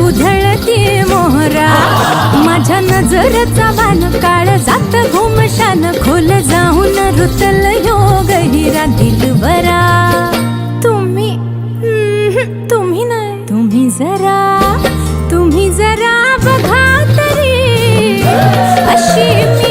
उधळती मोहरा. माझ्या नजरचा वान काळ जात घुमशान खोल जाऊन रुतल योग हिरा दिलबरा. तुम्ही नाही, तुम्ही जरा बघा तरी अशी मी